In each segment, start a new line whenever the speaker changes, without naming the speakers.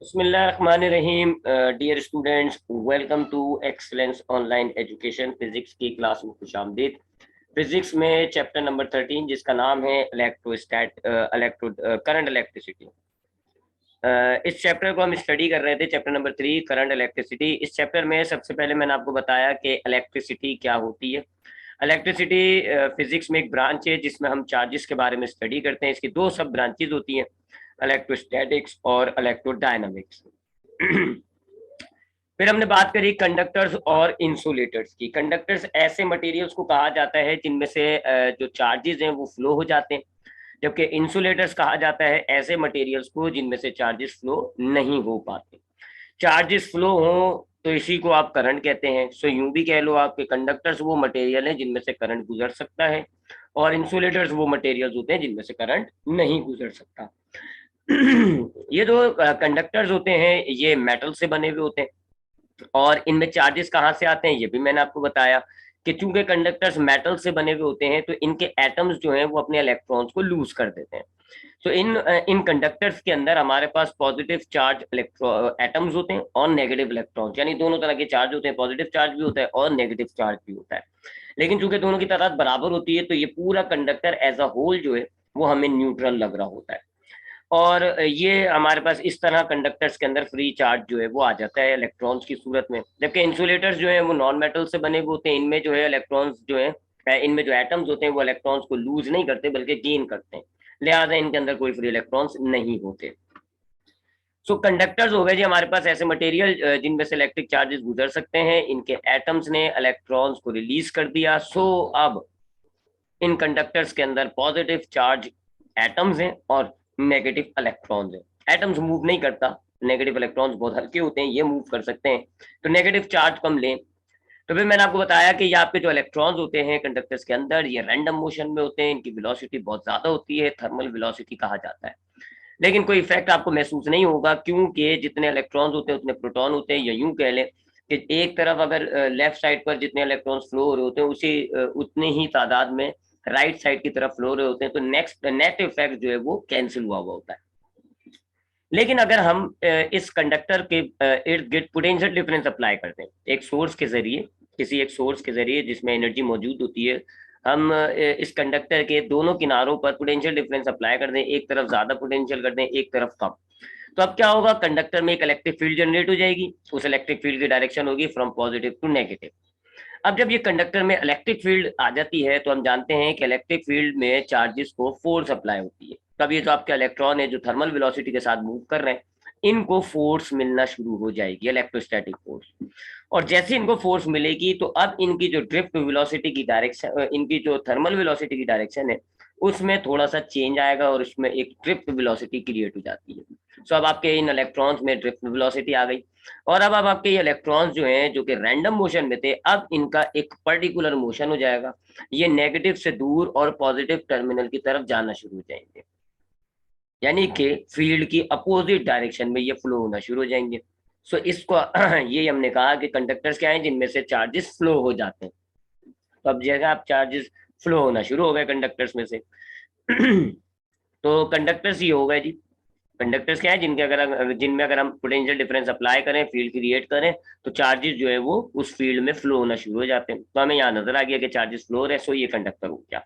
बिस्मिल्लाहिर्रहमानिर्रहीम। Dear students, welcome to excellence online education. Physics की class में खुशामदीद। फिजिक्स में चैप्टर नंबर 13 जिसका नाम है करंट इलेक्ट्रिसिटी। इस चैप्टर को हम स्टडी कर रहे थे, चैप्टर नंबर 3 करंट इलेक्ट्रिसिटी। इस चैप्टर में सबसे पहले मैंने आपको बताया कि इलेक्ट्रिसिटी क्या होती है। इलेक्ट्रिसिटी फिजिक्स में एक ब्रांच है जिसमें हम चार्जेस के बारे में स्टडी करते हैं। इसकी दो सब ब्रांचेज होती हैं, इलेक्ट्रोस्टैटिक्स और इलेक्ट्रोडायनामिक्स। फिर हमने बात करी कंडक्टर्स और इंसुलेटर्स की। कंडक्टर्स ऐसे मटेरियल्स को कहा जाता है जिनमें से जो चार्जेस हैं वो फ्लो हो जाते हैं, जबकि इंसुलेटर्स कहा जाता है ऐसे मटेरियल्स को जिनमें से चार्जेस फ्लो नहीं हो पाते। चार्जेस फ्लो हो तो इसी को आप करंट कहते हैं। सो यूं भी कह लो आपके कंडक्टर्स वो मटेरियल है जिनमें से करंट गुजर सकता है, और इंसुलेटर्स वो मटेरियल्स होते हैं जिनमें से करंट नहीं गुजर सकता। ये जो कंडक्टर्स होते हैं ये मेटल से बने हुए होते हैं, और इनमें चार्जेस कहाँ से आते हैं ये भी मैंने आपको बताया कि चूंकि कंडक्टर्स मेटल से बने हुए होते हैं तो इनके एटम्स जो हैं वो अपने इलेक्ट्रॉन्स को लूज कर देते हैं। तो इन कंडक्टर्स के अंदर हमारे पास पॉजिटिव चार्ज एटम्स होते हैं और नेगेटिव इलेक्ट्रॉन्स, यानी दोनों तरह के चार्ज होते हैं। पॉजिटिव चार्ज भी होता है और नेगेटिव चार्ज भी होता है, लेकिन चूंकि दोनों की तादाद बराबर होती है तो ये पूरा कंडक्टर एज अ होल जो है वो हमें न्यूट्रल लग रहा होता है। और ये हमारे पास इस तरह कंडक्टर्स के अंदर फ्री चार्ज जो है वो आ जाता है इलेक्ट्रॉन्स की सूरत में। जबकि इंसुलेटर्स जो है वो नॉन मेटल से बने हुए होते हैं। इनमें जो है इलेक्ट्रॉन्स जो है, इनमें जो एटम्स होते हैं वो इलेक्ट्रॉन्स को लूज नहीं करते बल्कि गेन करते हैं, लिहाजा इनके अंदर कोई फ्री इलेक्ट्रॉन्स नहीं होते। सो कंडक्टर्स हो गए जी हमारे पास ऐसे मटेरियल जिनमें से इलेक्ट्रिक चार्जेस गुजर सकते हैं। इनके एटम्स ने इलेक्ट्रॉन्स को रिलीज कर दिया। सो अब इन कंडक्टर्स के अंदर पॉजिटिव चार्ज एटम्स हैं और नेगेटिव इलेक्ट्रॉन्स हैं। एटम्स मूव नहीं करता, नेगेटिव इलेक्ट्रॉन्स बहुत हल्के होते हैं, ये मूव कर सकते हैं। तो नेगेटिव चार्ज कम लें। तो फिर मैंने आपको बताया कि ये आपके जो इलेक्ट्रॉन्स होते हैं कंडक्टर्स के अंदर ये रैंडम मोशन में होते हैं, इनकी वेलोसिटी बहुत ज्यादा होती है, थर्मल वेलोसिटी कहा जाता है। लेकिन कोई इफेक्ट आपको महसूस नहीं होगा क्योंकि जितने इलेक्ट्रॉन्स होते हैं उतने प्रोटॉन होते हैं, या यूं कह लें कि एक तरफ अगर लेफ्ट साइड पर जितने इलेक्ट्रॉन्स फ्लो हो रहे होते हैं उसी उतने ही तादाद में राइट साइड की तरफ फ्लो रहे होते हैं, तो नेक्स्ट नेट इफेक्ट जो है वो कैंसिल हुआ हुआ होता है। लेकिन अगर हम इस कंडक्टर के इर्द गिर्द पोटेंशियल डिफरेंस अप्लाई करते हैं एक सोर्स के जरिए, किसी एक सोर्स के जरिए जिसमें एनर्जी मौजूद होती है, हम इस कंडक्टर के दोनों किनारों पर पोटेंशियल डिफरेंस अप्लाई कर दें, एक तरफ ज्यादा पोटेंशियल कर दें एक तरफ कम, तो अब क्या होगा, कंडक्टर में एक इलेक्ट्रिक फील्ड जनरेट हो जाएगी। उस इलेक्ट्रिक फील्ड की डायरेक्शन होगी फ्रॉम पॉजिटिव टू नेगेटिव। अब जब ये कंडक्टर में इलेक्ट्रिक फील्ड आ जाती है तो हम जानते हैं कि इलेक्ट्रिक फील्ड में चार्जेस को फोर्स अप्लाई होती है। तब ये जो आपके इलेक्ट्रॉन है जो थर्मल वेलोसिटी के साथ मूव कर रहे हैं इनको फोर्स मिलना शुरू हो जाएगी, इलेक्ट्रोस्टैटिक फोर्स। और जैसे इनको फोर्स मिलेगी तो अब इनकी जो ड्रिफ्ट वेलोसिटी की डायरेक्शन, इनकी जो थर्मल वेलोसिटी की डायरेक्शन है उसमें थोड़ा सा चेंज आएगा और उसमें एक ड्रिफ्ट वेलोसिटी क्रिएट हो जाती है। सो अब आपके इन इलेक्ट्रॉन्स में ड्रिफ्ट वेलोसिटी आ गई, और अब आपके ये इलेक्ट्रॉन्स जो हैं जो कि रैंडम मोशन में थे अब इनका एक पर्टिकुलर मोशन हो जाएगा, ये नेगेटिव से दूर और पॉजिटिव टर्मिनल की तरफ जाना शुरू हो जाएंगे, यानी कि फील्ड की अपोजिट डायरेक्शन में ये फ्लो होना शुरू हो जाएंगे। सो इसको ये हमने कहा कि कंडक्टर्स क्या हैं जिनमें से चार्जेस फ्लो हो जाते हैं। तो अब जैसे आप चार्जेस फ्लो होना शुरू हो गए कंडक्टर्स में से तो कंडक्टर्स ये हो गए जी। कंडक्टर्स क्या है जिनमें अगर हम पोटेंशियल डिफरेंस अप्लाई करें, फील्ड क्रिएट करें, तो चार्जेस जो है वो उस फील्ड में फ्लो होना शुरू हो जाते हैं। तो हमें यहाँ नजर आ गया कि चार्जेस फ्लो हो रहे हैं, सो ये कंडक्टर हो गया।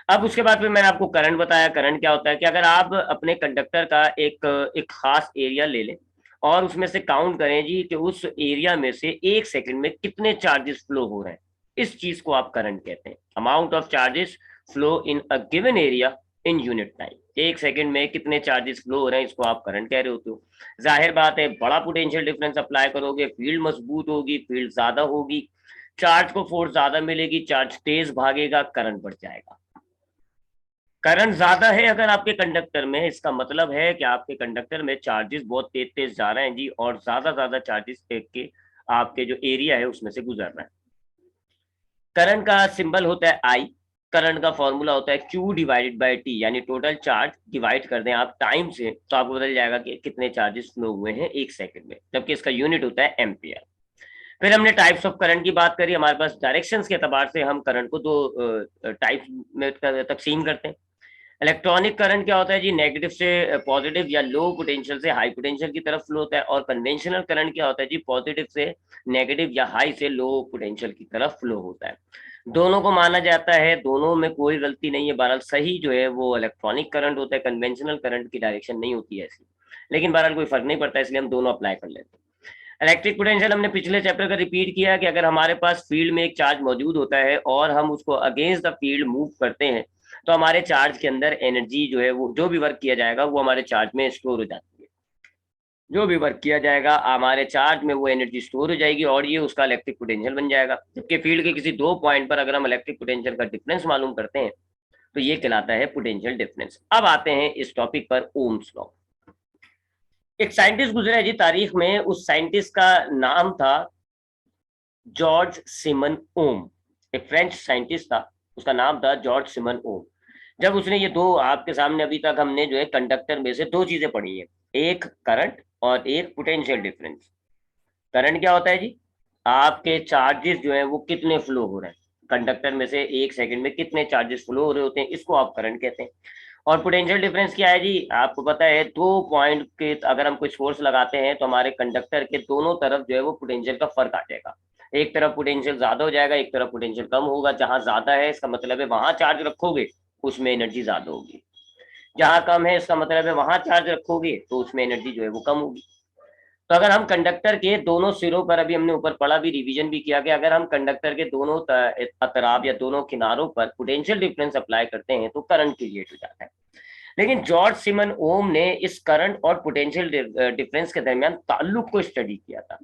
अब उसके बाद फिर मैंने आपको करंट बताया। करंट क्या होता है कि अगर आप अपने कंडक्टर का एक एक खास एरिया ले लें और उसमें से काउंट करें जी कि उस एरिया में से एक सेकंड में कितने चार्जेस फ्लो हो रहे हैं, इस चीज को आप करंट कहते हैं। Amount of charges flow in a given area in unit time, एक सेकंड में कितने चार्जेस फ्लो हो रहे हैं इसको आप करंट कह रहे होते हो। जाहिर बात है बड़ा पोटेंशियल डिफरेंस अप्लाई करोगे फील्ड मजबूत होगी, फील्ड ज्यादा होगी, चार्ज को फोर्स ज्यादा मिलेगी, चार्ज तेज भागेगा, करंट बढ़ जाएगा। करंट ज्यादा है अगर आपके कंडक्टर में, इसका मतलब है कि आपके कंडक्टर में चार्जेस बहुत तेज तेज जा रहे हैं जी, और ज्यादा ज्यादा चार्जेस के आपके जो एरिया है उसमें से गुजर रहे हैं। करंट का सिंबल होता है आई। करंट का फॉर्मूला होता है Q डिवाइडेड बाई टी, यानी टोटल चार्ज डिवाइड कर दें आप टाइम से तो आपको पता जाएगा कि कितने चार्जेस फ्लो हुए हैं एक सेकंड में, जबकि इसका यूनिट होता है एम्पियर। फिर हमने टाइप्स ऑफ करंट की बात करी। हमारे पास डायरेक्शंस के एतबार से हम करंट को दो टाइप्स में तकसीम करते हैं। इलेक्ट्रॉनिक करंट क्या होता है जी, नेगेटिव से पॉजिटिव या लो पोटेंशियल से हाई पोटेंशियल की तरफ फ्लो होता है। और कन्वेंशनल करंट क्या होता है जी, पॉजिटिव से नेगेटिव या हाई से लो पोटेंशियल की तरफ फ्लो होता है। दोनों को माना जाता है, दोनों में कोई गलती नहीं है। बहरहाल सही जो है वो इलेक्ट्रॉनिक करंट होता है, कन्वेंशनल करंट की डायरेक्शन नहीं होती है ऐसी, लेकिन बहरहाल कोई फर्क नहीं पड़ता, इसलिए हम दोनों अप्लाई कर लेते हैं। इलेक्ट्रिक पोटेंशियल हमने पिछले चैप्टर का रिपीट किया कि अगर हमारे पास फील्ड में एक चार्ज मौजूद होता है और हम उसको अगेंस्ट द फील्ड मूव करते हैं, तो हमारे चार्ज के अंदर एनर्जी जो है वो, जो भी वर्क किया जाएगा वो हमारे चार्ज में स्टोर हो जाती है। जो भी वर्क किया जाएगा हमारे चार्ज में वो एनर्जी स्टोर हो जाएगी और ये उसका इलेक्ट्रिक पोटेंशियल बन जाएगा। जबकि फील्ड के किसी दो पॉइंट पर अगर हम इलेक्ट्रिक पोटेंशियल का डिफरेंस मालूम करते हैं तो ये कहलाता है पोटेंशियल डिफरेंस। अब आते हैं इस टॉपिक पर, ओम्स लॉ। एक साइंटिस्ट गुजरा है जी तारीख में, उस साइंटिस्ट का नाम था जॉर्ज सिमन ओम। एक फ्रेंच साइंटिस्ट था, उसका नाम था जॉर्ज सिमन ओम। जब उसने ये दो, आपके सामने अभी तक हमने जो है कंडक्टर में से दो चीजें पढ़ी हैं, एक करंट और एक पोटेंशियल डिफरेंस। करंट क्या होता है जी, आपके चार्जेस जो है वो कितने फ्लो हो रहे हैं कंडक्टर में से, एक सेकंड में कितने चार्जेस फ्लो हो रहे होते हैं, इसको आप करंट कहते हैं। और पोटेंशियल डिफरेंस क्या है जी, आपको पता है दो पॉइंट के अगर हम कोई फोर्स लगाते हैं तो हमारे कंडक्टर के दोनों तरफ जो है वो पोटेंशियल का फर्क आ जाएगा। एक तरफ पोटेंशियल ज्यादा हो जाएगा, एक तरफ पोटेंशियल कम होगा। जहां ज्यादा है इसका मतलब है वहां चार्ज रखोगे उसमें एनर्जी ज्यादा होगी, जहां कम है इसका मतलब है वहां चार्ज रखोगे तो उसमें एनर्जी जो है वो कम होगी। तो अगर हम कंडक्टर के दोनों सिरों पर, अभी हमने ऊपर पढ़ा भी, रिवीजन भी किया कि अगर हम कंडक्टर के दोनों अतराफ या दोनों किनारों पर पोटेंशियल डिफरेंस अप्लाई करते हैं तो करंट क्रिएट हो जाता है। लेकिन जॉर्ज सिमन ओम ने इस करंट और पोटेंशियल डिफरेंस के दरमियान ताल्लुक को स्टडी किया था।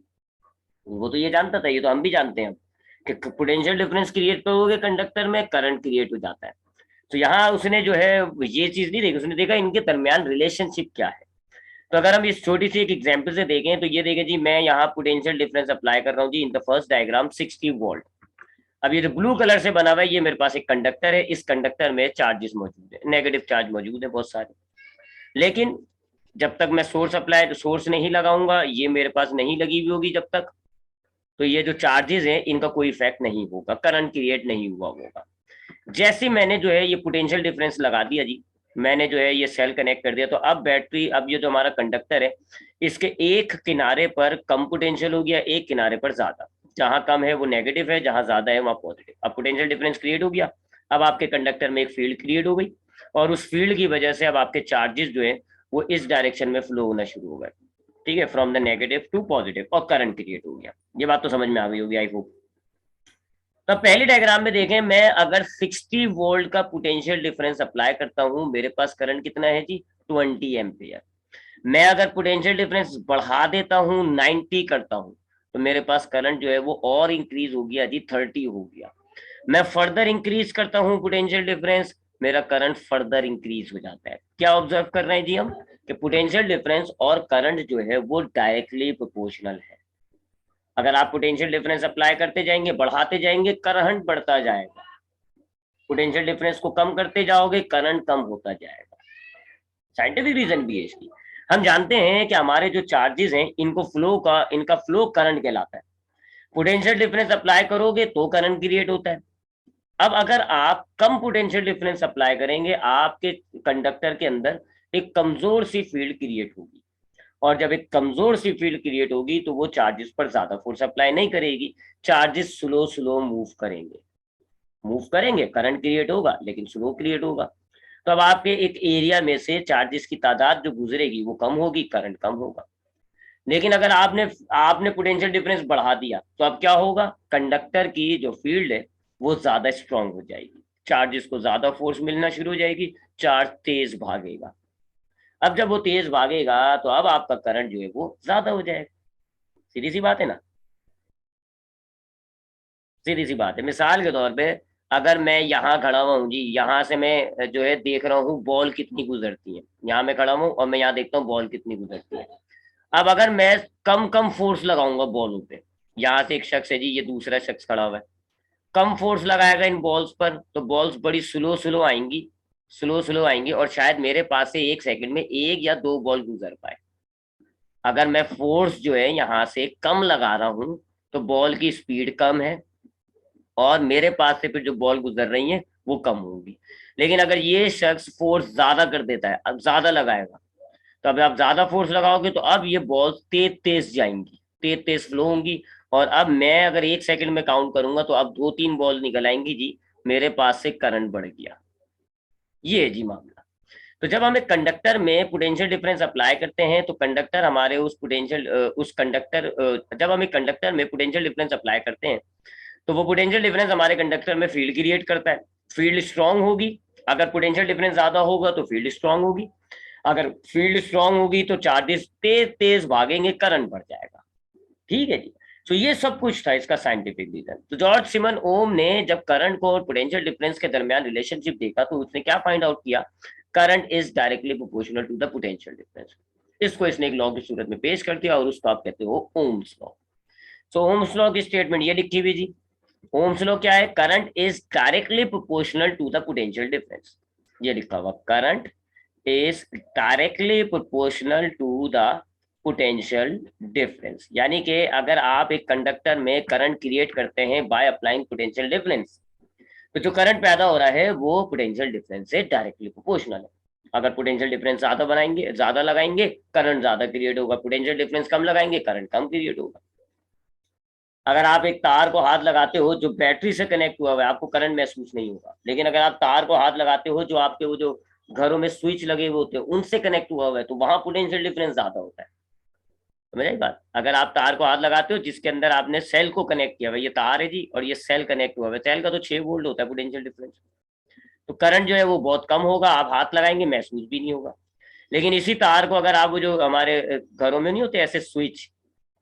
वो तो ये जानता था, ये तो हम भी जानते हैं कि पोटेंशियल डिफरेंस क्रिएट करोगे कंडक्टर में, करंट क्रिएट हो जाता है। तो यहाँ उसने जो है ये चीज नहीं देखी, उसने देखा इनके दरमियान रिलेशनशिप क्या है। तो अगर हम इस छोटी सी एक एग्जांपल से देखें तो ये देखें जी, मैं यहाँ पोटेंशियल डिफरेंस अप्लाई कर रहा हूँ जी in the first diagram 60 volt. अब ये जो ब्लू कलर से बना हुआ है ये मेरे पास एक कंडक्टर है, इस कंडक्टर में चार्जेस मौजूद है, नेगेटिव चार्ज मौजूद है बहुत सारे। लेकिन जब तक मैं सोर्स अप्लाई, तो सोर्स नहीं लगाऊंगा, ये मेरे पास नहीं लगी हुई होगी जब तक, तो ये जो चार्जेस हैं इनका कोई इफेक्ट नहीं होगा, करंट क्रिएट नहीं हुआ होगा। जैसे मैंने जो है ये पोटेंशियल डिफरेंस लगा दिया जी, मैंने जो है ये सेल कनेक्ट कर दिया, तो अब बैटरी, अब ये जो हमारा कंडक्टर है इसके एक किनारे पर कम पोटेंशियल हो गया, एक किनारे पर ज्यादा। जहां कम है वो नेगेटिव है, जहां ज्यादा है वहां पॉजिटिव। अब पोटेंशियल डिफरेंस क्रिएट हो गया, अब आपके कंडक्टर में एक फील्ड क्रिएट हो गई और उस फील्ड की वजह से अब आपके चार्जेस जो है वो इस डायरेक्शन में फ्लो होना शुरू हो गए, ठीक है, from the negative to positive, और करंट क्रिएट हो गया। ये बात तो समझ में आ गई होगी आई होप। तो पहली डायग्राम में देखें, मैं अगर 60 वोल्ट का पोटेंशियल डिफरेंस अप्लाई करता हूं, मेरे पास करंट कितना है जी, 20 एम्पियर। मैं अगर पोटेंशियल डिफरेंस बढ़ा देता हूं, 90 करता हूं, तो मेरे पास करंट जो है वो और इंक्रीज हो गया जी, 30 हो गया। मैं फर्दर इंक्रीज करता हूं पोटेंशियल डिफरेंस, मेरा करंट फर्दर इंक्रीज हो जाता है। क्या ऑब्जर्व कर रहे हैं जी हम, कि पोटेंशियल डिफरेंस और करंट जो है वो डायरेक्टली प्रोपोर्शनल है। अगर आप पोटेंशियल डिफरेंस अप्लाई करते जाएंगे, बढ़ाते जाएंगे, करंट बढ़ता जाएगा। पोटेंशियल डिफरेंस को कम करते जाओगे, करंट कम होता जाएगा। साइंटिफिक रीजन भी है इसकी। हम जानते हैं कि हमारे जो चार्जेस हैं इनको फ्लो का, इनका फ्लो करंट कहलाता है। पोटेंशियल डिफरेंस अप्लाई करोगे तो करंट क्रिएट होता है। अब अगर आप कम पोटेंशियल डिफरेंस अप्लाई करेंगे, आपके कंडक्टर के अंदर एक कमजोर सी फील्ड क्रिएट होगी, और जब एक कमजोर सी फील्ड क्रिएट होगी तो वो चार्जेस पर ज्यादा फोर्स अप्लाई नहीं करेगी, चार्जेस स्लो स्लो मूव करेंगे, मूव करेंगे, करंट क्रिएट होगा लेकिन स्लो क्रिएट होगा। तो अब आपके एक एरिया में से चार्जेस की तादाद जो गुजरेगी वो कम होगी, करंट कम होगा। लेकिन अगर आपने आपने पोटेंशियल डिफरेंस बढ़ा दिया तो अब क्या होगा, कंडक्टर की जो फील्ड है वो ज्यादा स्ट्रांग हो जाएगी, चार्जेस को ज्यादा फोर्स मिलना शुरू हो जाएगी, चार्ज तेज भागेगा। अब जब वो तेज भागेगा तो अब आपका करंट जो है वो ज्यादा हो जाएगा। सीधी सी बात है ना, सीधी सी बात है। मिसाल के तौर पे अगर मैं यहाँ खड़ा हुआ हूँ जी, यहाँ से मैं जो है देख रहा हूँ बॉल कितनी गुजरती है, यहाँ मैं खड़ा हूँ और मैं यहाँ देखता हूँ बॉल कितनी गुजरती है। अब अगर मैं कम कम फोर्स लगाऊंगा बॉलों पे, यहाँ से एक शख्स है जी, ये दूसरा शख्स खड़ा हुआ है, कम फोर्स लगाएगा इन बॉल्स पर तो बॉल्स बड़ी स्लो स्लो आएंगी, स्लो स्लो आएंगी, और शायद मेरे पास से एक सेकंड में एक या दो बॉल गुजर पाए। अगर मैं फोर्स जो है यहाँ से कम लगा रहा हूँ तो बॉल की स्पीड कम है और मेरे पास से फिर जो बॉल गुजर रही है वो कम होगी। लेकिन अगर ये शख्स फोर्स ज्यादा कर देता है, अब ज्यादा लगाएगा, तो अब आप ज्यादा फोर्स लगाओगे तो अब ये बॉल तेज तेज जाएंगी, तेज तेज फ्लो होंगी। और अब मैं अगर 1 सेकंड में काउंट करूंगा तो अब 2-3 बॉल निकल आएंगी जी, मेरे पास से करंट बढ़ गया। ये है जी मामला। तो जब हम एक कंडक्टर में पोटेंशियल डिफरेंस अप्लाई करते हैं तो कंडक्टर हमारे उस पोटेंशियल उस कंडक्टर जब हम एक कंडक्टर में पोटेंशियल डिफरेंस अप्लाई करते हैं तो वो पोटेंशियल डिफरेंस हमारे कंडक्टर में फील्ड क्रिएट करता है। फील्ड स्ट्रांग होगी, अगर पोटेंशियल डिफरेंस ज्यादा होगा तो फील्ड स्ट्रांग होगी, अगर फील्ड स्ट्रांग होगी तो चार्जेस तेज तेज भागेंगे, करंट बढ़ जाएगा। ठीक है जी। तो ये सब कुछ था इसका साइंटिफिक रीजन। तो जॉर्ज सिमन ओम ने जब करंट को और पोटेंशियल डिफरेंस के दरमियान रिलेशनशिप देखा तो उसने क्या फाइंड आउट किया, current is directly proportional to the potential difference. इसको इसने एक लॉ की सूरत में पेश कर दिया और उसको आप कहते हो Ohm's law. So Ohm's law की स्टेटमेंट ये लिखी हुई जी। ओम्स लॉ क्या है, current is directly proportional to the potential difference. ये लिखा हुआ, current is directly proportional to the potential difference. यानी कि अगर आप एक कंडक्टर में करंट क्रिएट करते हैं बाय अप्लाइंग पोटेंशियल डिफरेंस, तो जो करंट पैदा हो रहा है वो पोटेंशियल डिफरेंस से डायरेक्टली प्रोपोर्शनल है। अगर पोटेंशियल डिफरेंस ज्यादा बनाएंगे, ज्यादा लगाएंगे, करंट ज्यादा क्रिएट होगा, पोटेंशियल डिफरेंस कम लगाएंगे, करंट कम क्रिएट होगा। अगर आप एक तार को हाथ लगाते हो जो बैटरी से कनेक्ट हुआ हुआ है, आपको करंट महसूस नहीं होगा, लेकिन अगर आप तार को हाथ लगाते हो जो आपके वो जो घरों में स्विच लगे हुए होते हैं उनसे कनेक्ट हुआ हुआ है, तो वहां पोटेंशियल डिफरेंस ज्यादा होता है। समझ आई बात। अगर आप तार को हाथ लगाते हो जिसके अंदर आपने सेल को कनेक्ट किया हुआ, ये तार है जी और ये सेल कनेक्ट हुआ हुआ है, सेल का तो 6 वोल्ट होता है पोटेंशियल डिफरेंस, तो करंट जो है वो बहुत कम होगा, आप हाथ लगाएंगे महसूस भी नहीं होगा। लेकिन इसी तार को अगर आप वो जो हमारे घरों में नहीं होते ऐसे स्विच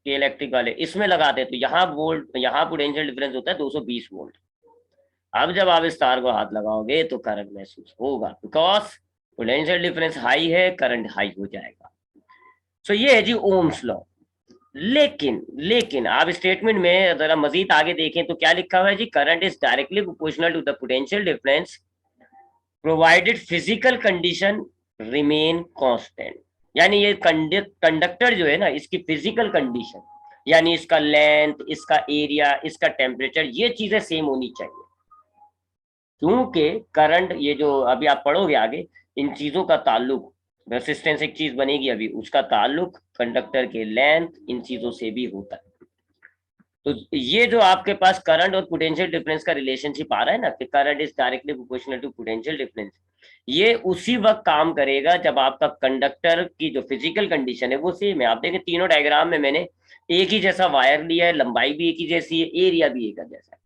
के इलेक्ट्रिक वाले, इसमें लगाते हैं तो यहाँ पोटेंशियल डिफरेंस होता है 220 वोल्ट। अब जब आप इस तार को हाथ लगाओगे तो करंट महसूस होगा, बिकॉज पोटेंशियल डिफरेंस हाई है, करंट हाई हो जाएगा। सो ये है जी ओम्स लॉ। लेकिन आप स्टेटमेंट में जरा मजीद आगे देखें तो क्या लिखा हुआ है जी, current is directly proportional to the potential difference provided physical condition remain constant. यानी ये कंडक्टर जो है ना, इसकी फिजिकल कंडीशन यानी इसका लेंथ, इसका एरिया, इसका टेम्परेचर, ये चीजें सेम होनी चाहिए। क्योंकि करंट, ये जो अभी आप पढ़ोगे आगे, इन चीजों का ताल्लुक, रेसिस्टेंस एक चीज बनेगी अभी, उसका ताल्लुक कंडक्टर के लेंथ इन चीजों से भी होता है। तो ये जो आपके पास करंट और पोटेंशियल डिफरेंस का रिलेशनशिप आ रहा है ना कि current is directly proportional to potential difference, ये उसी वक्त काम करेगा जब आपका कंडक्टर की जो फिजिकल कंडीशन है वो सेम है। आप देखें तीनों डायग्राम में मैंने एक ही जैसा वायर लिया है, लंबाई भी एक ही जैसी है, एरिया भी एक जैसा है।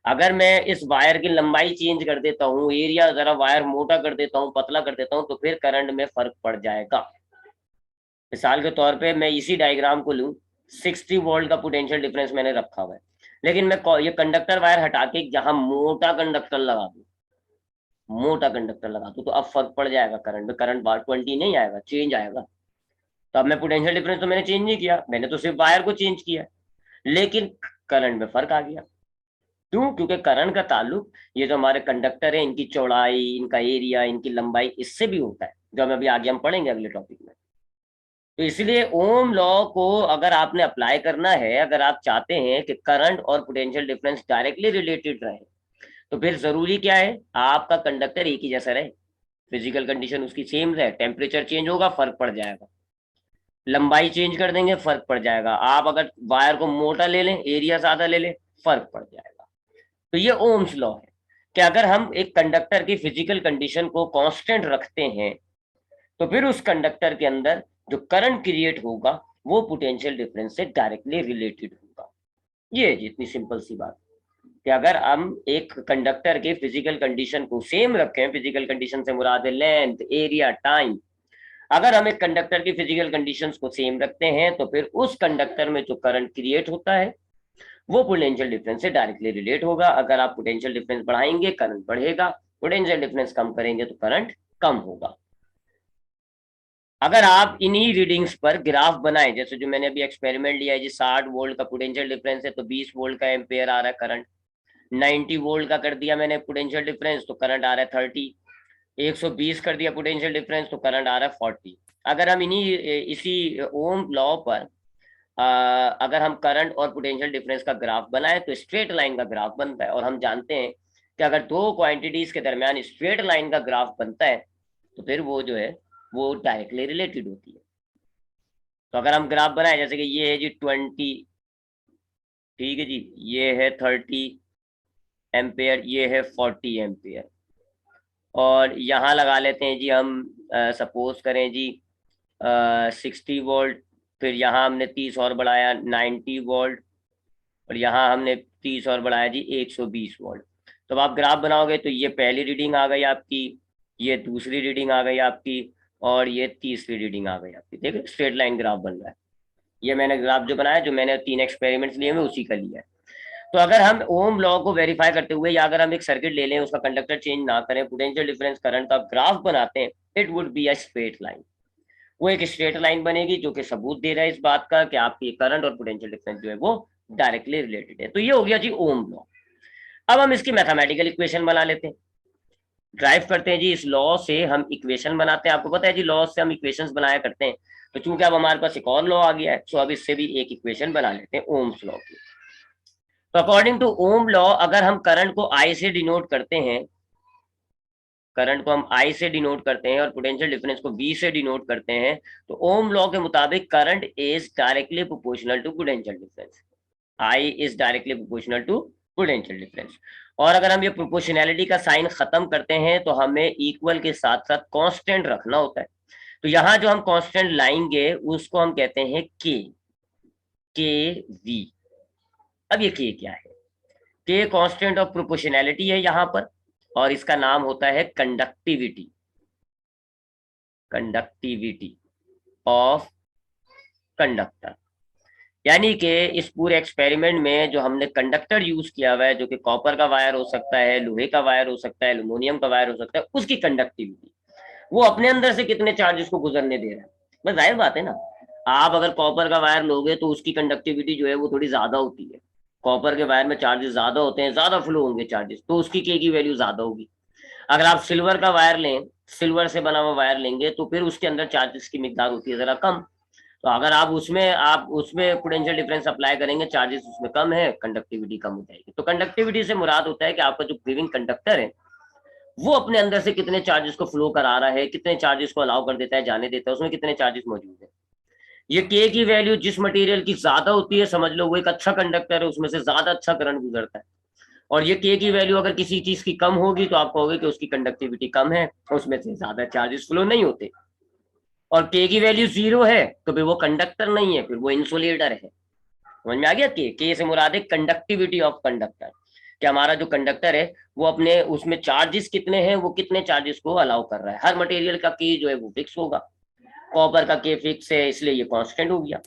अगर मैं इस वायर की लंबाई चेंज कर देता हूँ, एरिया जरा वायर मोटा कर देता हूँ, पतला कर देता हूँ, तो फिर करंट में फर्क पड़ जाएगा। मिसाल के तौर पे मैं इसी डायग्राम को लूँ, 60 वोल्ट का पोटेंशियल डिफरेंस मैंने रखा हुआ है, लेकिन मैं ये कंडक्टर वायर हटा के जहां मोटा कंडक्टर लगा दूं, मोटा कंडक्टर लगा दूं, तो अब फर्क पड़ जाएगा करंट में, करंट 20 नहीं आएगा, चेंज आएगा। तो अब मैं पोटेंशियल डिफरेंस तो मैंने चेंज नहीं किया, मैंने तो सिर्फ वायर को चेंज किया, लेकिन करंट में फर्क आ गया। क्यों? क्योंकि करंट का ताल्लुक ये जो हमारे कंडक्टर है इनकी चौड़ाई, इनका एरिया, इनकी लंबाई, इससे भी होता है, जो हम अभी आगे हम पढ़ेंगे अगले टॉपिक में। तो इसलिए ओम लॉ को अगर आपने अप्लाई करना है, अगर आप चाहते हैं कि करंट और पोटेंशियल डिफरेंस डायरेक्टली रिलेटेड रहे, तो फिर जरूरी क्या है, आपका कंडक्टर एक ही जैसा रहे, फिजिकल कंडीशन उसकी सेम रहे, टेम्परेचर चेंज होगा फर्क पड़ जाएगा, लंबाई चेंज कर देंगे फर्क पड़ जाएगा, आप अगर वायर को मोटा ले लें, एरिया ज्यादा ले लें, फर्क पड़ जाएगा। तो ये ओम्स लॉ है कि अगर हम एक कंडक्टर की फिजिकल कंडीशन को कांस्टेंट रखते हैं तो फिर उस कंडक्टर के अंदर जो करंट क्रिएट होगा वो पोटेंशियल डिफरेंस से डायरेक्टली रिलेटेड होगा। ये इतनी सिंपल सी बात कि अगर हम एक कंडक्टर के फिजिकल कंडीशन को सेम रखें, फिजिकल कंडीशन से मुराद है लेंथ, एरिया, टाइम, अगर हम एक कंडक्टर की फिजिकल कंडीशंस को सेम रखते हैं तो फिर उस कंडक्टर में जो करंट क्रिएट होता है वो पोटेंशियल डिफरेंस से डायरेक्टली रिलेट होगा। अगर आप पोटेंशियल डिफरेंस बढ़ाएंगे करंट बढ़ेगा, पोटेंशियल डिफरेंस कम करेंगे तो करंट कम होगा। अगर आप इन्हीं रीडिंग्स पर ग्राफ बनाएं, जैसे जो मैंने अभी एक्सपेरिमेंट लिया है जी, 60 वोल्ट का पोटेंशियल डिफरेंस है तो 20 वोल्ट का एम्पेयर आ रहा है करंट, 90 वोल्ट का कर दिया मैंने पोटेंशियल डिफरेंस तो करंट आ रहा है 30, 120 कर दिया पोटेंशियल डिफरेंस तो करंट आ रहा है 40। अगर हम इन्हीं इसी ओम लॉ पर अगर हम करंट और पोटेंशियल डिफरेंस का ग्राफ बनाएं तो स्ट्रेट लाइन का ग्राफ बनता है, और हम जानते हैं कि अगर दो क्वांटिटीज के दरमियान स्ट्रेट लाइन का ग्राफ बनता है तो फिर वो जो है वो डायरेक्टली रिलेटेड होती है। तो अगर हम ग्राफ बनाए, जैसे कि ये है जी 20, ठीक है जी, ये है 30 एम्पेयर, ये है 40 एम्पेयर, और यहाँ लगा लेते हैं जी हम, सपोज करें जी 60 वोल्ट, फिर यहाँ हमने 30 और बढ़ाया 90 वोल्ट, और यहाँ हमने 30 और बढ़ाया जी 120 वोल्ट। तो अब आप ग्राफ बनाओगे तो ये पहली रीडिंग आ गई आपकी, ये दूसरी रीडिंग आ गई आपकी, और ये तीसरी रीडिंग आ गई आपकी। देखो स्ट्रेट लाइन ग्राफ बन रहा है। ये मैंने ग्राफ जो बनाया, जो मैंने 3 एक्सपेरिमेंट्स लिए हुए उसी का लिया है। तो अगर हम ओम लॉ को वेरीफाई करते हुए, या अगर हम एक सर्किट ले लें, उसका कंडक्टर चेंज ना करें, पोटेंशियल डिफरेंस करंट का ग्राफ बनाते हैं, it would be a straight line. वो एक स्ट्रेट लाइन बनेगी जो कि सबूत दे रहा है इस बात का कि आपकी करंट और पोटेंशियल डिफरेंस जो है वो डायरेक्टली रिलेटेड है। तो ये हो गया जी ओम लॉ। अब हम इसकी मैथमेटिकल इक्वेशन बना लेते हैं, ड्राइव करते हैं जी इस लॉ से हम इक्वेशन बनाते हैं। आपको पता है जी लॉ से हम इक्वेशंस बनाया करते हैं, तो चूंकि अब हमारे पास एक और लॉ आ गया है, तो अब इससे भी एक इक्वेशन बना लेते हैं ओम्स लॉ की। तो अकॉर्डिंग टू ओम लॉ, अगर हम करंट को आई से डिनोट करते हैं, करंट को हम आई से डिनोट करते हैं और पोटेंशियल डिफरेंस को बी से डिनोट करते हैं, तो ओम लॉ के मुताबिक current is directly proportional to potential difference. I is directly proportional to potential difference. और अगर हम ये प्रोपोर्शनैलिटी का साइन खत्म करते हैं तो हमें इक्वल के साथ साथ कांस्टेंट रखना होता है। तो यहां जो हम कांस्टेंट लाएंगे उसको हम कहते हैं के वी। अब ये के क्या है? के कांस्टेंट ऑफ प्रोपोर्शनैलिटी है यहां पर, और इसका नाम होता है कंडक्टिविटी, कंडक्टिविटी ऑफ कंडक्टर। यानी कि इस पूरे एक्सपेरिमेंट में जो हमने कंडक्टर यूज किया हुआ है, जो कि कॉपर का वायर हो सकता है, लोहे का वायर हो सकता है, एल्यूमिनियम का वायर हो सकता है, उसकी कंडक्टिविटी, वो अपने अंदर से कितने चार्जेस को गुजरने दे रहा है। बस जाहिर बात है ना, आप अगर कॉपर का वायर लोगे तो उसकी कंडक्टिविटी जो है वो थोड़ी ज्यादा होती है। कॉपर के वायर में चार्जेस ज्यादा होते हैं, ज्यादा फ्लो होंगे चार्जेस, तो उसकी के की वैल्यू ज्यादा होगी। अगर आप सिल्वर का वायर लें, सिल्वर से बना हुआ वायर लेंगे, तो फिर उसके अंदर चार्जेस की मिकदार होती है जरा कम। तो अगर आप उसमें पोटेंशियल डिफरेंस अप्लाई करेंगे, चार्जेस उसमें कम है, कंडक्टिविटी कम हो जाएगी। तो कंडक्टिविटी से मुराद होता है कि आपका जो गिविंग कंडक्टर है वो अपने अंदर से कितने चार्जेस को फ्लो करा रहा है, कितने चार्जेस को अलाउ कर देता है, जाने देता है, उसमें कितने चार्जेस मौजूद है। ये के की वैल्यू जिस मटेरियल की ज्यादा होती है, समझ लो वो एक अच्छा कंडक्टर है, उसमें से ज्यादा अच्छा करंट गुजरता है। और ये के की वैल्यू अगर किसी चीज की कम होगी तो आप कहोगे कि उसकी कंडक्टिविटी कम है, उसमें से ज्यादा चार्जेस फ्लो नहीं होते। और के की वैल्यू 0 है तो फिर वो कंडक्टर नहीं है, फिर वो इंसुलेटर है। समझ में आ गया? के से मुराद है कंडक्टिविटी ऑफ कंडक्टर, कि हमारा जो कंडक्टर है वो अपने उसमें चार्जेस कितने हैं, वो कितने चार्जेस को अलाउ कर रहा है। हर मटेरियल का के जो है वो फिक्स होगा। कॉपर का के फिक्स है इसलिए ये कांस्टेंट हो गया,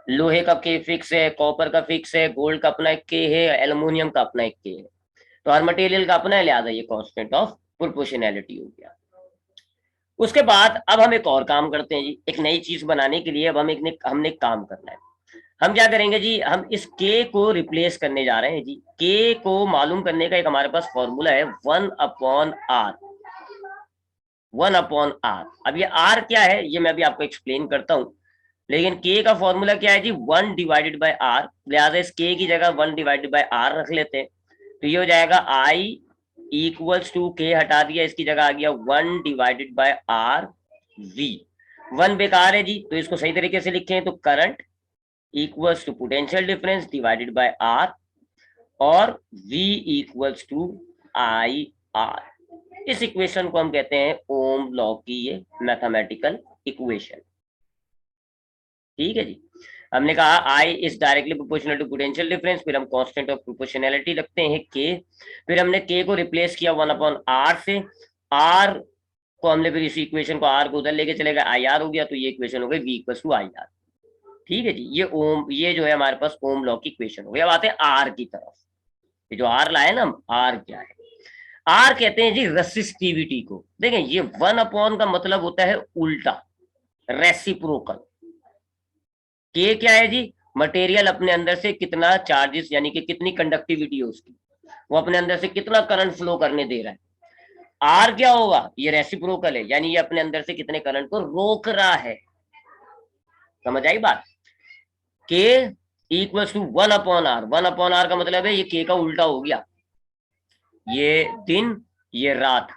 लोहे का के फिक्स है, कॉपर का फिक्स है, गोल्ड का अपना एक के है, एल्यूमिनियम का अपना एक के है। तो हर मटेरियल का अपना है, लिहाजा ये कांस्टेंट ऑफ प्रोपोर्शनैलिटी हो गया। उसके बाद अब हम एक और काम करते हैं जी, एक नई चीज बनाने के लिए अब हमने एक काम करना है। हम क्या करेंगे जी, हम इस के को रिप्लेस करने जा रहे हैं जी। के को मालूम करने का एक हमारे पास फॉर्मूला है, 1/r, 1/r। अब ये r क्या है ये मैं अभी आपको एक्सप्लेन करता हूं, लेकिन के का फॉर्मूला क्या है जी, 1/r। लिहाजा इस के की जगह 1/r रख लेते हैं, तो ये हो जाएगा I इक्वल्स टू के, हटा दिया, इसकी जगह आ गया 1/r v। 1 बेकार है जी, तो इसको सही तरीके से लिखें तो current equals to potential difference divided by R, और v equals to I R. इस इक्वेशन को हम कहते हैं ओम लॉ की ये मैथमेटिकल इक्वेशन। ठीक है जी, हमने कहा I is directly proportional to potential difference, फिर हम कांस्टेंट ऑफ प्रोपोर्शनैलिटी रखते हैं के, फिर हमने के को रिप्लेस किया 1/r से। r को हमने फिर इस इक्वेशन को r को उधर लेके चले गए, आई आर हो गया, तो ये इक्वेशन हो गई v equal to I R. ठीक है जी, ये जो है हमारे पास ओम लॉ की इक्वेशन हो गई। अब आते हैं आर की तरफ। ये जो आर लाए ना हम, आर क्या है? आर कहते हैं जी रेसिस्टिविटी को। देखें ये 1/, का मतलब होता है उल्टा, रेसिप्रोकल। के क्या है जी, मटेरियल अपने अंदर से कितना चार्जेस यानी कि कितनी कंडक्टिविटी है उसकी, वो अपने अंदर से कितना करंट फ्लो करने दे रहा है। आर क्या होगा, ये रेसिप्रोकल है, यानी ये अपने अंदर से कितने करंट को रोक रहा है। समझ आई बात? के इक्वल्स टू 1/r। 1/r का मतलब है ये के का उल्टा हो गया। ये दिन, ये रात,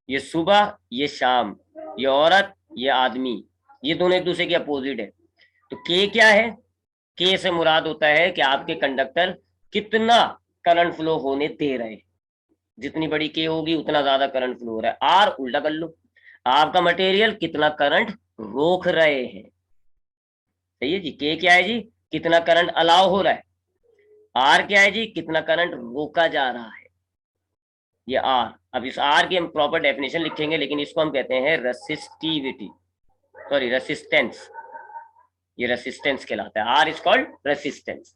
ये सुबह, ये शाम, ये औरत, ये आदमी, ये दोनों एक दूसरे के अपोजिट है। तो के क्या है? के से मुराद होता है कि आपके कंडक्टर कितना करंट फ्लो होने दे रहे हैं। जितनी बड़ी के होगी उतना ज्यादा करंट फ्लो हो रहा है। आर उल्टा कर लो, आपका मटेरियल कितना करंट रोक रहे हैं। सही है जी। के क्या है जी? कितना करंट अलाउ हो रहा है। आर क्या है जी? कितना करंट रोका जा रहा है। ये आर, अब इस आर की हम प्रॉपर डेफिनेशन लिखेंगे, लेकिन इसको हम कहते हैं रेसिस्टिविटी, सॉरी रेसिस्टेंस। ये रेसिस्टेंस कहलाता है। R is called resistance.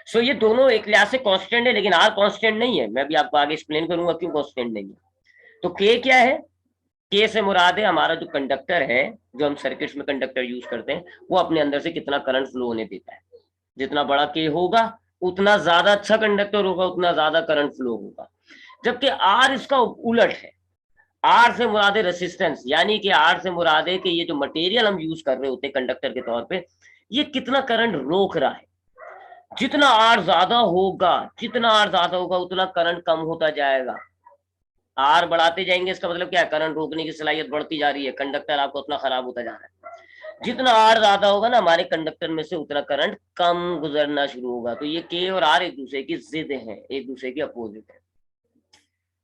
So ये दोनों एक लिहाज से कांस्टेंट है, लेकिन आर कांस्टेंट नहीं है। मैं भी आपको आगे एक्सप्लेन करूंगा क्यों कांस्टेंट नहीं है। तो के क्या है? के से मुराद है हमारा जो कंडक्टर है, जो हम सर्किट्स में कंडक्टर यूज करते हैं, वो अपने अंदर से कितना करंट फ्लो होने देता है। जितना बड़ा के होगा उतना ज्यादा अच्छा कंडक्टर होगा, उतना ज्यादा करंट फ्लो होगा। जबकि आर इसका उलट है। आर से मुराद है रेसिस्टेंस, यानी कि आर से मुराद है कि ये जो मटेरियल हम यूज कर रहे होते हैं कंडक्टर के तौर पे, ये कितना करंट रोक रहा है। जितना आर ज्यादा होगा, जितना आर ज्यादा होगा उतना करंट कम होता जाएगा। आर बढ़ाते जाएंगे, इसका मतलब क्या है? करंट रोकने की सलाहियत बढ़ती जा रही है, कंडक्टर आपको उतना खराब होता जा रहा है। जितना आर ज्यादा होगा ना हमारे कंडक्टर में से, उतना करंट कम गुजरना शुरू होगा। तो ये के और आर एक दूसरे की जिद है, एक दूसरे के अपोजिट है।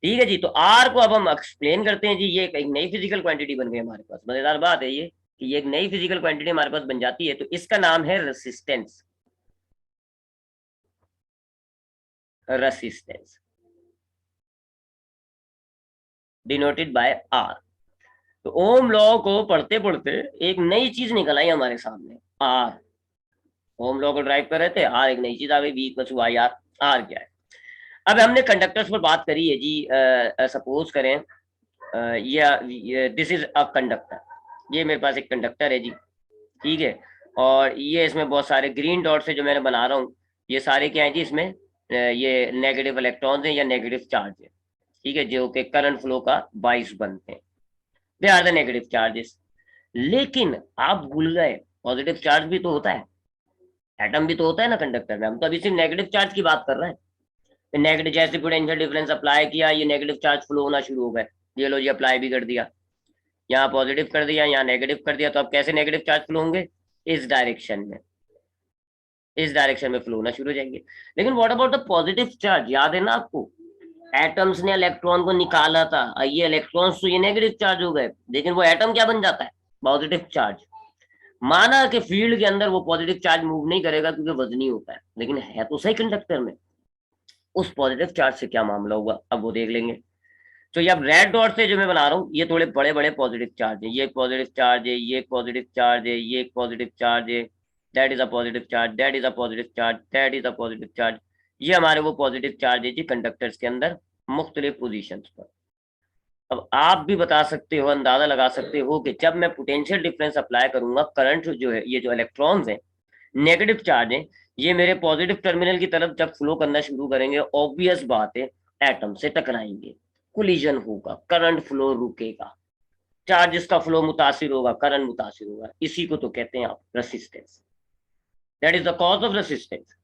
ठीक है जी। तो आर को अब हम एक्सप्लेन करते हैं जी। ये एक नई फिजिकल क्वांटिटी बन गई हमारे पास। मजेदार बात है ये कि ये एक नई फिजिकल क्वांटिटी हमारे पास बन जाती है। तो इसका नाम है resistance. Resistance denoted by R. तो ओम लॉ को पढ़ते पढ़ते एक नई चीज निकल आई हमारे सामने, आर। ओम लॉ को ड्राइव कर रहे थे, आर एक नई चीज आ गई, V equal to I R. R क्या है? अब हमने कंडक्टर्स पर बात करी है जी। सपोज करें दिस इज अ कंडक्टर। ये मेरे पास एक कंडक्टर है जी। ठीक है। और ये इसमें बहुत सारे ग्रीन डॉट से जो मैंने बना रहा हूँ, ये सारे क्या है जी? इसमें ये नेगेटिव इलेक्ट्रॉन्स हैं या नेगेटिव चार्ज है। ठीक है, जो कि करंट फ्लो का बाइस बनते हैं। They are the negative charges. लेकिन आप भूल गए, पॉजिटिव चार्ज भी तो होता है, एटम भी तो होता है ना कंडक्टर में। हम तो अभी सिर्फ नेगेटिव चार्ज की बात कर रहे हैं। नेगेटिव जैसे पोटेंशियल डिफरेंस अप्लाई किया, ये नेगेटिव चार्ज फ्लो होना शुरू हो गए। ये लो जी, अप्लाई भी कर दिया, यहाँ पॉजिटिव कर दिया, यहाँ नेगेटिव कर दिया। तो अब कैसे नेगेटिव चार्ज फ्लो होंगे? इस डायरेक्शन में, इस डायरेक्शन में फ्लो होना शुरू हो जाएंगे। लेकिन what about the positive charge? याद है ना आपको, एटम्स ने इलेक्ट्रॉन को निकाला था, ये इलेक्ट्रॉन्स तो ये नेगेटिव चार्ज हो गए, लेकिन वो एटम क्या बन जाता है? Positive charge. माना कि फील्ड के अंदर वो पॉजिटिव चार्ज मूव नहीं करेगा क्योंकि वजनी होता है, लेकिन है तो सही कंडक्टर में। उस पॉजिटिव चार्ज से क्या मामला हुआ, अब वो देख लेंगे। तो ये अब रेड डॉट से जो मैं बना रहा हूँ, ये थोड़े बड़े बड़े पॉजिटिव चार्ज है। ये एक पॉजिटिव चार्ज है, ये एक पॉजिटिव चार्ज है, ये एक पॉजिटिव चार्ज है। That is a positive charge, that is a positive charge, that is a positive charge. ये हमारे वो पॉजिटिव चार्ज है जी कंडक्टर्स के अंदर, मुख्तलिफ पोजिशन पर। अब आप भी बता सकते हो, अंदाजा लगा सकते हो कि जब मैं पोटेंशियल डिफरेंस अप्लाई करूंगा, करंट जो है, ये जो इलेक्ट्रॉन्स हैं, नेगेटिव चार्ज है, ये मेरे पॉजिटिव टर्मिनल की तरफ जब फ्लो करना शुरू करेंगे, ऑब्वियस बात है एटम से टकराएंगे, कोलिजन होगा, करंट फ्लो रुकेगा, चार्जेस का फ्लो मुतासिर होगा, करंट मुतासिर होगा। इसी को तो कहते हैं आप resistance. That is the cause of resistance.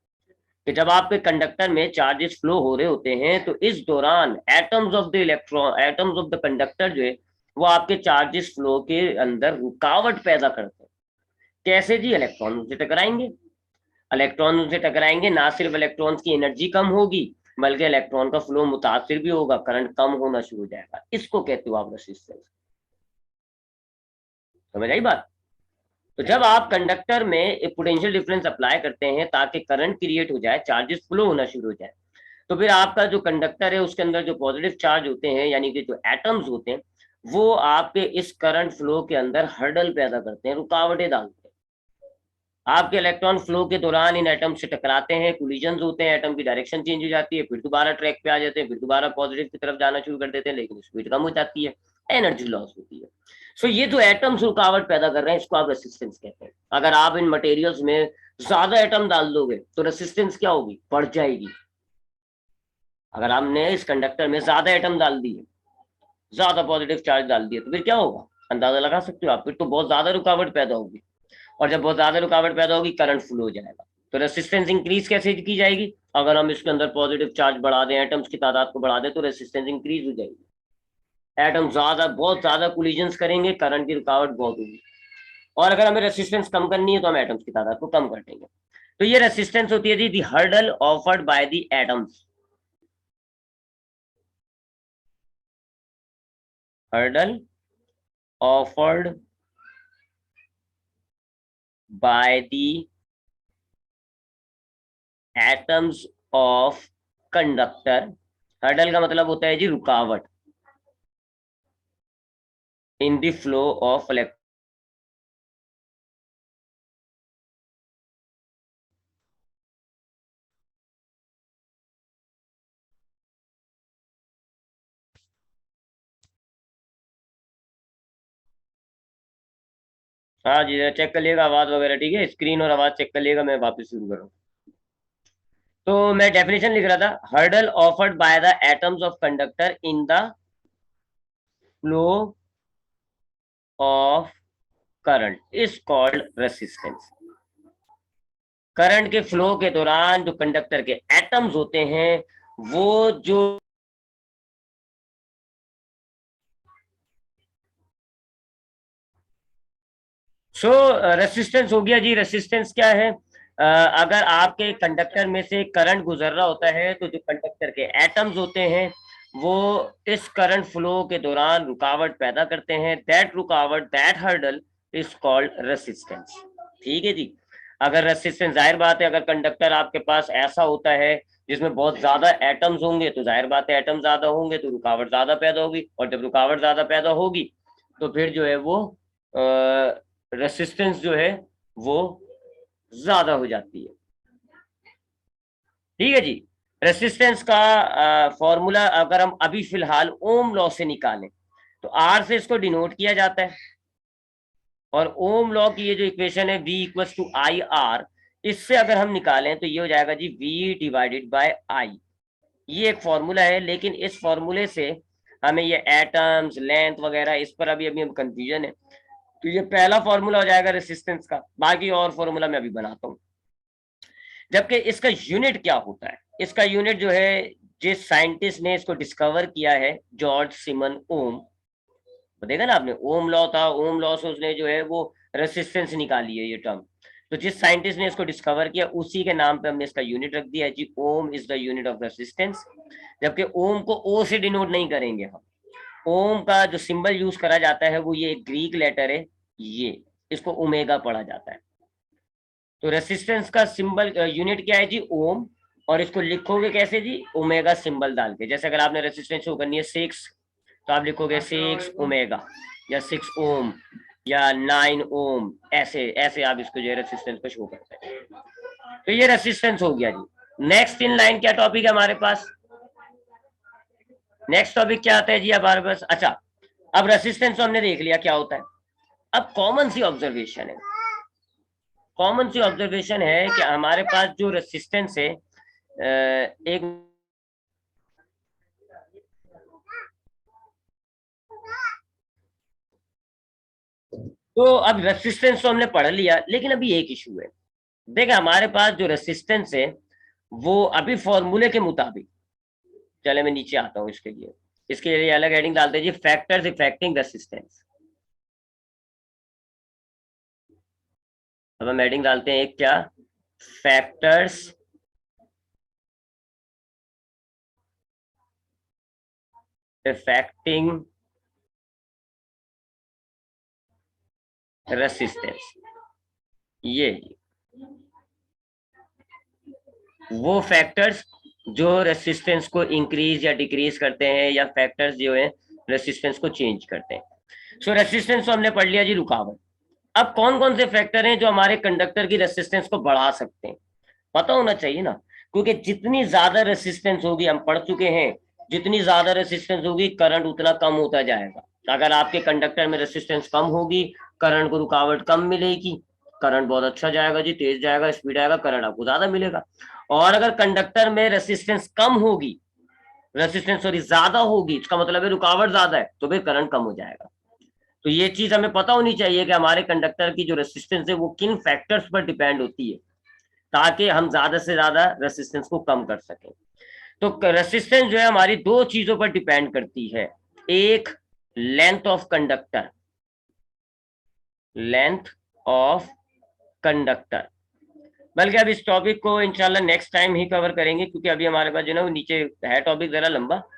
कि जब आपके कंडक्टर में चार्जेस फ्लो हो रहे होते हैं, तो इस दौरान atoms of the electron, atoms of the conductor जो है, वो आपके चार्जेस फ्लो के अंदर रुकावट पैदा करते हैं। कैसे जी? इलेक्ट्रॉन से टकराएंगे। इलेक्ट्रॉन से टकराएंगे, ना सिर्फ इलेक्ट्रॉन्स की एनर्जी कम होगी, बल्कि इलेक्ट्रॉन का फ्लो मुतासिर भी होगा, करंट कम होना शुरू हो जाएगा। इसको कहते हो आप रेसिस्टेंस। समझ आई बात? तो जब आप कंडक्टर में एक पोटेंशियल डिफरेंस अप्लाई करते हैं ताकि करंट क्रिएट हो जाए, चार्जेस फ्लो होना शुरू हो जाए, तो फिर आपका जो कंडक्टर है उसके अंदर जो पॉजिटिव चार्ज होते हैं, यानी कि जो एटम्स होते हैं, वो आपके इस करंट फ्लो के अंदर हर्डल पैदा करते हैं, रुकावटें डालते हैं। आपके इलेक्ट्रॉन फ्लो के दौरान इन एटम से टकराते हैं, कोलिजन होते हैं, एटम की डायरेक्शन चेंज हो जाती है, फिर दोबारा ट्रैक पे आ जाते हैं, फिर दोबारा पॉजिटिव की तरफ जाना शुरू कर देते हैं, लेकिन स्पीड कम हो जाती है, एनर्जी लॉस होती है। सो ये जो एटम्स रुकावट पैदा कर रहे हैं, इसको आप रेसिस्टेंस कहते हैं। अगर आप इन मटेरियल्स में ज्यादा एटम डाल दोगे तो रेसिस्टेंस क्या होगी? बढ़ जाएगी। अगर आपने इस कंडक्टर में ज्यादा एटम डाल दिए, ज्यादा पॉजिटिव चार्ज डाल दिए, तो फिर क्या होगा? अंदाजा लगा सकते हो आप, फिर तो बहुत ज्यादा रुकावट पैदा होगी। और जब बहुत ज्यादा रुकावट पैदा होगी, करंट फ्लो हो जाएगा। तो रेसिस्टेंस इंक्रीज कैसे की जाएगी? अगर हम इसके अंदर पॉजिटिव चार्ज बढ़ा दें, एटम्स की तादाद को बढ़ा दें, तो रेसिस्टेंस इंक्रीज हो जाएगी। एटम ज्यादा, बहुत ज्यादा कोलिजन्स करेंगे, करंट की रुकावट बहुत होगी। और अगर हमें रेसिस्टेंस कम करनी है तो हम एटम्स की तादाद को कम कर देंगे। तो ये रेसिस्टेंस होती है the hurdle offered by the atoms. Hurdle offered by the atoms of conductor. Hurdle का मतलब होता है जी रुकावट, in the flow of electron. हाँ जी, चेक कर लिएगा आवाज वगैरह, ठीक है, स्क्रीन और आवाज चेक कर लिएगा, मैं वापस शुरू कर रहा हूँ। तो मैं डेफिनेशन लिख रहा था, hurdle offered by the atoms of conductor in the flow of current is called resistance. Current के फ्लो के दौरान जो कंडक्टर के एटम्स होते हैं, वो जो रेसिस्टेंस हो गया जी। रेसिस्टेंस क्या है? अगर आपके कंडक्टर में से करंट गुजर रहा होता है, तो जो कंडक्टर के एटम्स होते हैं वो इस करंट फ्लो के दौरान रुकावट पैदा करते हैं। दैट रुकावट, that hurdle is called resistance. ठीक है जी। अगर रेसिस्टेंस, जाहिर बात है, अगर कंडक्टर आपके पास ऐसा होता है जिसमें बहुत ज्यादा एटम्स होंगे, तो जाहिर बात है एटम ज्यादा होंगे तो रुकावट ज्यादा पैदा होगी, और जब रुकावट ज्यादा पैदा होगी तो फिर जो है वो रेसिस्टेंस जो है वो ज्यादा हो जाती है। ठीक है जी। रेसिस्टेंस का फॉर्मूला अगर हम अभी फिलहाल ओम लॉ से निकालें, तो आर से इसको डिनोट किया जाता है, और ओम लॉ की ये जो इक्वेशन है V equals to I R, इससे अगर हम निकालें तो ये हो जाएगा जी V डिवाइडेड बाय आई। ये एक फॉर्मूला है, लेकिन इस फॉर्मूले से हमें ये एटम्स, लेंथ वगैरह, इस पर अभी अभी हम कंफ्यूजन है। तो ये पहला फॉर्मूला हो जाएगा रेसिस्टेंस का, बाकी और फॉर्मूला मैं अभी बनाता हूँ। जबकि इसका यूनिट क्या होता है? इसका यूनिट जो है, जिस साइंटिस्ट ने इसको डिस्कवर किया है, जॉर्ज सिमन ओम। तो देखा ना आपने, ओम लॉ था, ओम लॉ से उसने जो है वो रेसिस्टेंस निकाली है, ये टर्म। तो जिस साइंटिस्ट ने इसको डिस्कवर किया, उसी के नाम पे हमने इसका यूनिट रख दिया है जी, ohm is the unit of resistance. जबकि ओम को ओ से डिनोट नहीं करेंगे हम। ओम का जो सिंबल यूज करा जाता है वो ये ग्रीक लेटर है, ये, इसको ओमेगा पढ़ा जाता है। तो रेसिस्टेंस का सिंबल यूनिट क्या है जी? ओम। और इसको लिखोगे कैसे जी? ओमेगा सिंबल डाल के। जैसे अगर आपने रेसिस्टेंस शो करनी है 6, तो आप लिखोगे 6 ओमेगा, या 6 ओम, या 9 ओम, ऐसे ऐसे आप इसको जो है रेसिस्टेंस को शो करते हैं। तो ये रेसिस्टेंस हो गया जी। नेक्स्ट इन लाइन क्या टॉपिक है हमारे पास? नेक्स्ट टॉपिक क्या आता है जी हमारे पास? अच्छा, अब रेसिस्टेंस तो हमने देख लिया क्या होता है। अब कॉमन सी ऑब्जर्वेशन है, कॉमन सी ऑब्जर्वेशन है कि हमारे पास जो रेसिस्टेंस है, एक, तो अब रेसिस्टेंस तो हमने पढ़ लिया, लेकिन अभी एक इशू है। देखिए हमारे पास जो रेसिस्टेंस है वो अभी फॉर्मूले के मुताबिक, चले मैं नीचे आता हूं इसके लिए अलग हेडिंग डालते हैं जी, फैक्टर्स इफेक्टिंग रेसिस्टेंस। अब हम हेडिंग डालते हैं एक, क्या? Factors affecting resistance. ये वो फैक्टर्स जो रेसिस्टेंस को इंक्रीज या डिक्रीज करते हैं, या फैक्टर्स जो है रेसिस्टेंस को चेंज करते हैं। सो रेसिस्टेंस तो हमने पढ़ लिया जी, रुकावट। अब कौन कौन से फैक्टर हैं जो हमारे कंडक्टर की रेसिस्टेंस को बढ़ा सकते हैं? पता होना चाहिए ना, क्योंकि जितनी ज्यादा रेसिस्टेंस होगी, हम पढ़ चुके हैं, जितनी ज्यादा रेसिस्टेंस होगी करंट उतना कम होता जाएगा। अगर आपके कंडक्टर में रेसिस्टेंस कम होगी, करंट को रुकावट कम मिलेगी, करंट बहुत अच्छा जाएगा जी, तेज जाएगा, स्पीड आएगा, करंट आपको ज्यादा मिलेगा। और अगर कंडक्टर में रेसिस्टेंस कम होगी, रेसिस्टेंस सॉरी ज्यादा होगी, इसका मतलब है रुकावट ज्यादा है, तो फिर करंट कम हो जाएगा। तो ये चीज हमें पता होनी चाहिए कि हमारे कंडक्टर की जो रेसिस्टेंस है वो किन फैक्टर्स पर डिपेंड होती है। ताकि हम ज्यादा से ज्यादा रेसिस्टेंस को कम कर सकें। तो रेसिस्टेंस जो है हमारी दो चीजों पर डिपेंड करती है, एक length of conductor, length of conductor. बल्कि अब इस टॉपिक को इंशाल्लाह नेक्स्ट टाइम ही कवर करेंगे, क्योंकि अभी हमारे पास जो है ना वो नीचे है टॉपिक जरा लंबा।